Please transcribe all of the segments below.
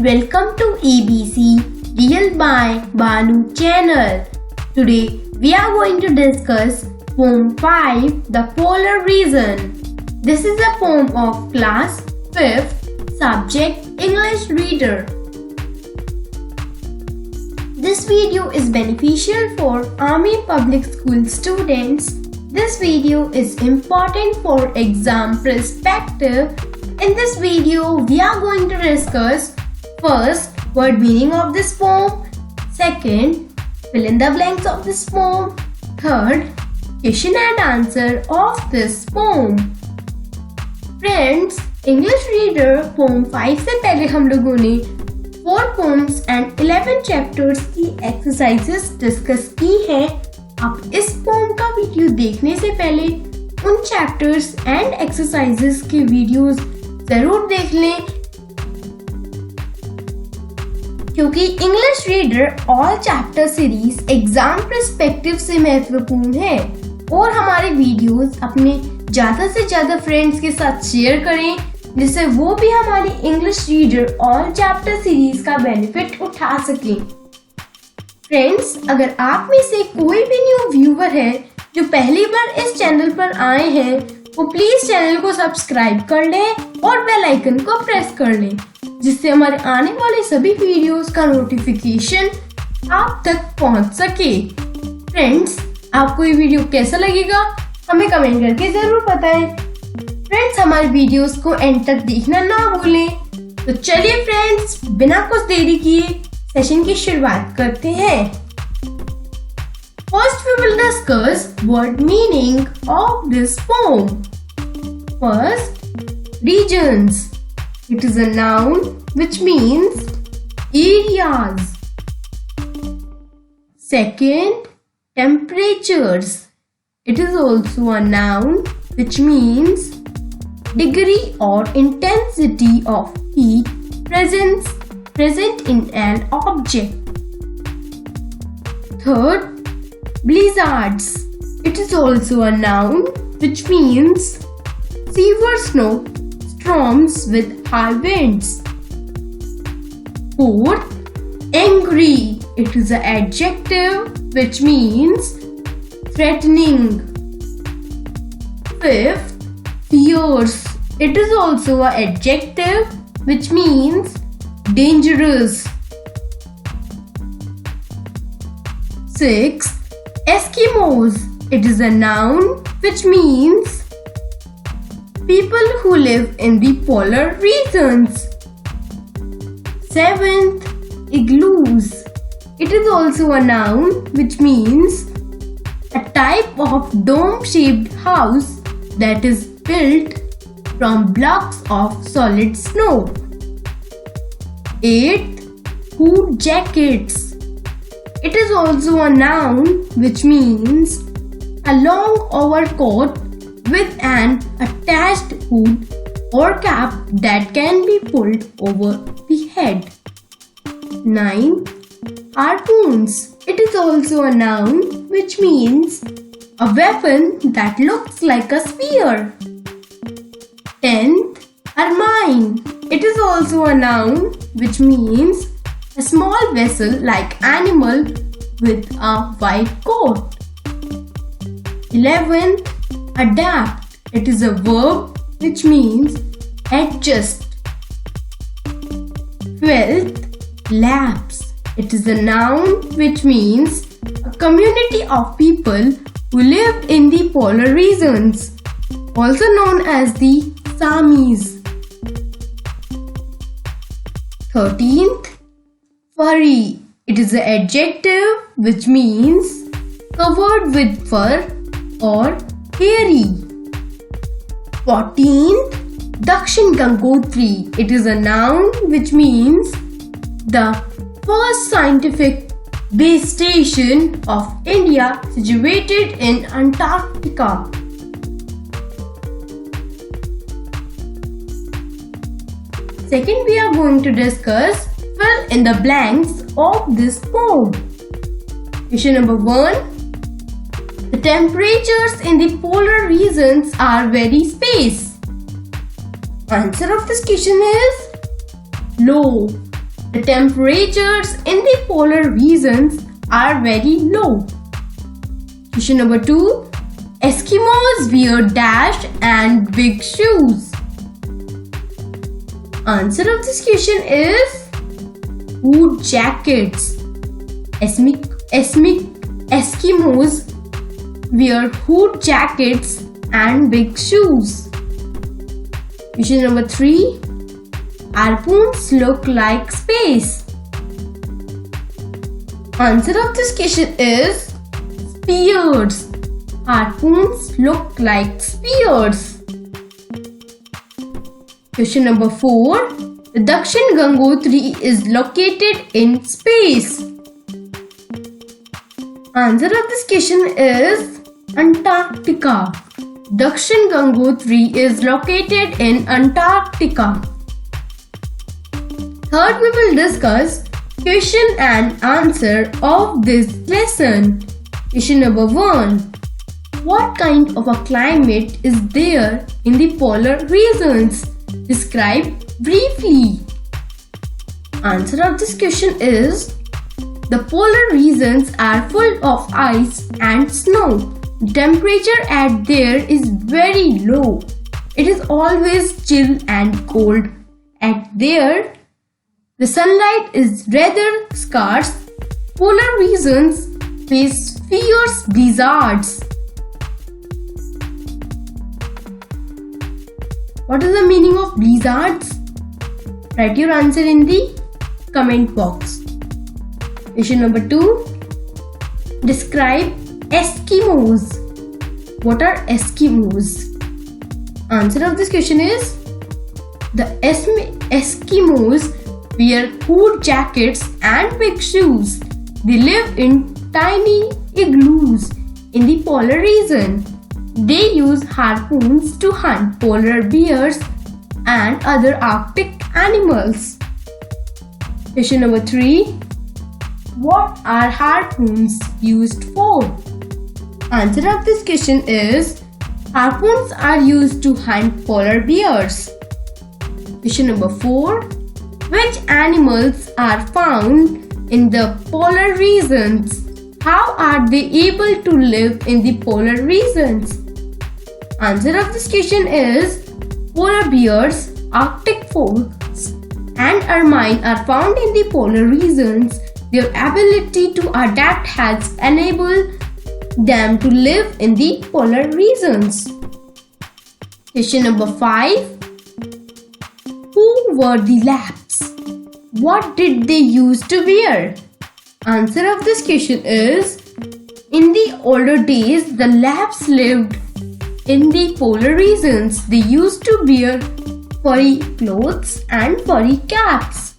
Welcome to ABC Real by Bhanu channel. Today we are going to discuss poem 5 The Polar Reason. This is a poem of class 5th subject English reader. This video is beneficial for Army Public School students. This video is important for exam perspective. In this video we are going to discuss first, word meaning of this poem. Second, fill in the blanks of this poem. Third, question and answer of this poem. Friends, English reader poem 5 से पहले हम लोगों ने 4 poems and 11 chapters की exercises discuss की हैं. आप इस poem का वीडियो देखने से पहले उन chapters and exercises के वीडियोस जरूर देख लें, क्योंकि English reader all chapter series exam perspective से महत्वपूर्ण है. और हमारे वीडियोस अपने ज्यादा से ज्यादा फ्रेंड्स के साथ शेयर करें, जिससे वो भी हमारी English reader all chapter series का बेनिफिट उठा सकें. फ्रेंड्स, अगर आप में से कोई भी न्यू व्यूअर है जो पहली बार इस चैनल पर आए हैं, वो प्लीज चैनल को सब्सक्राइब कर लें और बेल आइकन को प्रेस कर लें, जिससे हमारे आने वाले सभी वीडियोस का नोटिफिकेशन आप तक पहुंच सके. फ्रेंड्स, आपको ये वीडियो कैसा लगेगा हमें कमेंट करके जरूर बताएं. फ्रेंड्स, हमारे वीडियोस को एंड तक देखना ना भूलें. तो चलिए फ्रेंड्स, बिना कुछ देरी किए सेशन की शुरुआत करते हैं. First we will discuss word meaning of this poem. First, regions. It is a noun which means areas. Second, temperatures. It is also a noun which means degree or intensity of heat present in an object. Third, blizzards. It is also a noun which means severe snow storms with high winds. Fourth, angry. It is an adjective which means threatening. Fifth, fierce. It is also an adjective which means dangerous. Sixth, Eskimos. It is a noun which means people who live in the polar regions. Seventh, igloos. It is also a noun which means a type of dome-shaped house that is built from blocks of solid snow. Eighth, hood jackets. It is also a noun which means a long overcoat with an attached hood or cap that can be pulled over the head. 9. Harpoons. It is also a noun which means a weapon that looks like a spear. 10th. Ermine. It is also a noun which means a small vessel-like animal with a white coat. 11th. Adapt. It is a verb which means adjust. 12th, lapse. It is a noun which means a community of people who live in the polar regions, also known as the Samis. 13th, furry. It is an adjective which means covered with fur or hairy. 14th, Dakshin Gangotri. It is a noun which means the first scientific base station of India situated in Antarctica. Second, we are going to discuss fill in the blanks of this poem. Question number 1. The temperatures in the polar regions are very space. Answer of this question is low. The temperatures in the polar regions are very low. Question number 2. Eskimos wear dash and big shoes. Answer of this question is hood jackets. Eskimos wear hood jackets and big shoes. Question number 3. Harpoons look like space. Answer of this question is spears. Harpoons look like spears. Question number 4. The Dakshin Gangotri is located in space. Answer of this question is Antarctica. Dakshin Gangotri is located in Antarctica. Third, we will discuss question and answer of this lesson. Question number 1. What kind of a climate is there in the polar regions? Describe briefly. Answer of this question is the polar regions are full of ice and snow. The temperature at there is very low. It is always chill and cold. At there, the sunlight is rather scarce. Polar regions face fierce blizzards. What is the meaning of blizzards? Write your answer in the comment box. Question number 2. Describe Eskimos. What are Eskimos? Answer of this question is the Eskimos wear hood jackets and big shoes. They live in tiny igloos in the polar region. They use harpoons to hunt polar bears and other Arctic animals. Question number 3. What are harpoons used for? Answer of this question is harpoons are used to hunt polar bears. Question number 4. Which animals are found in the polar regions? How are they able to live in the polar regions? Answer of this question is polar bears, Arctic fox, and ermine are found in the polar regions. Their ability to adapt has enabled them to live in the polar regions. Question number 5. Who were the Lapps? What did they used to wear? Answer of this question is in the older days, the Lapps lived in the polar regions. They used to wear furry clothes and furry caps.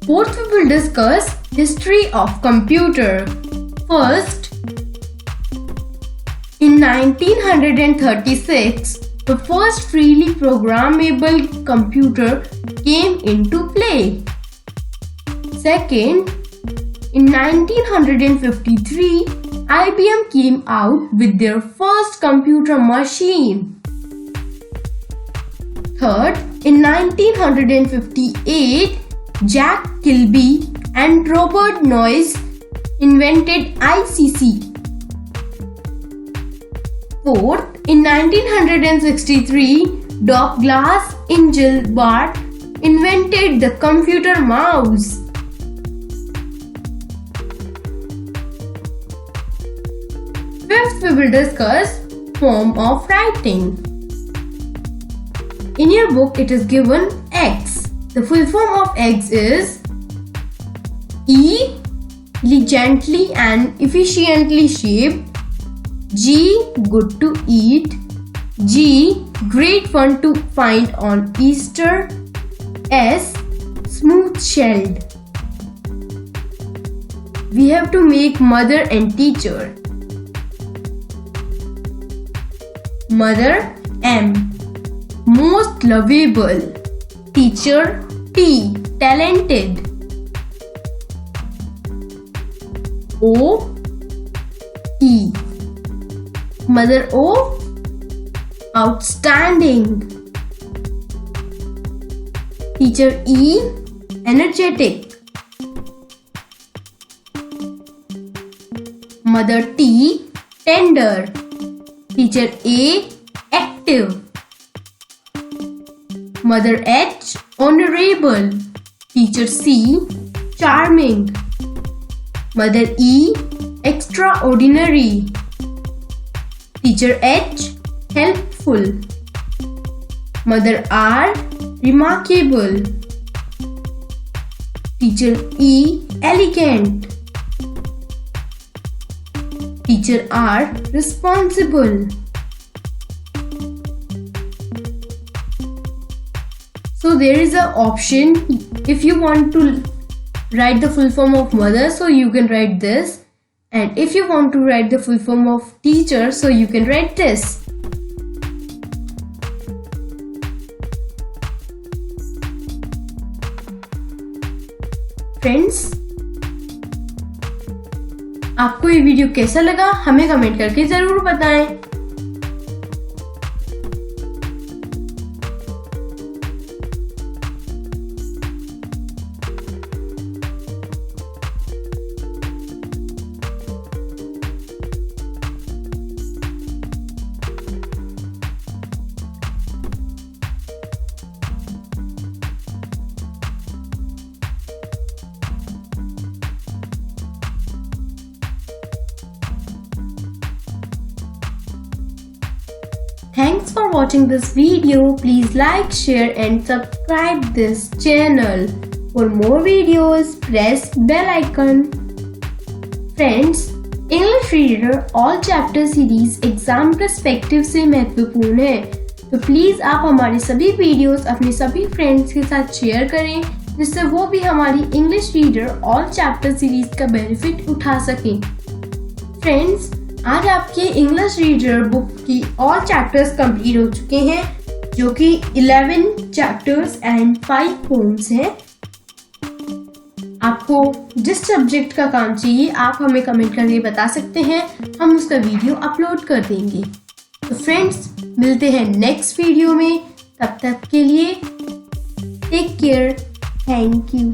Fourth, we will discuss history of computer. First, in 1936, the first freely programmable computer came into play. Second, in 1953, IBM came out with their first computer machine. Third, in 1958, Jack Kilby and Robert Noyce invented ICC. Fourth, in 1963, Douglas Engelbart invented the computer mouse. Fifth, we will discuss form of writing. In your book, it is given X. The full form of X is E, elegantly and efficiently shaped. G, good to eat. G, great fun to find on Easter. S, smooth shelled. We have to make mother and teacher. Mother, M, most lovable. Teacher, T, talented. O, E, mother O, outstanding. Teacher E, energetic. Mother T, tender. Teacher A, active. Mother H, honorable. Teacher C, charming. Mother E, extraordinary. Teacher H, helpful. Mother R, remarkable. Teacher E, elegant. Teacher R, responsible. So there is an option if you want to write the full form of mother, so you can write this, and if you want to write the full form of teacher, so you can write this. Friends, आपको ये video कैसा लगा हमें comment करके जरूर बताएं। Thanks for watching this video. Please like, share and subscribe this channel. For more videos, press bell icon. Friends, English Reader All Chapter Series exam perspective से महत्वपूर्ण है, तो प्लीज आप हमारे सभी वीडियोस अपने सभी फ्रेंड्स के साथ शेयर करें, जिससे वो भी हमारी English reader all chapter series का बेनिफिट उठा सकें। फ्रेंड्स, आज आपके इंग्लिश रीडर बुक की ऑल चैप्टर्स कंप्लीट हो चुके हैं, जो कि 11 चैप्टर्स एंड 5 पोएम्स हैं। आपको जिस सब्जेक्ट का काम चाहिए आप हमें कमेंट करके बता सकते हैं, हम उसका वीडियो अपलोड कर देंगे। तो फ्रेंड्स, मिलते हैं नेक्स्ट वीडियो में, तब तक के लिए टेक केयर, थैंक यू।